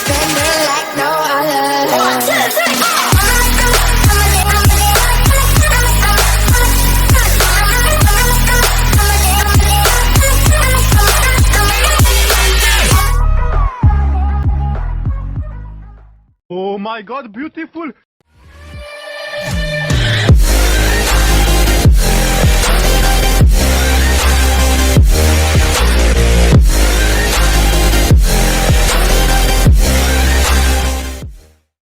spending like no other. 1, 2, 3. Oh my god, beautiful!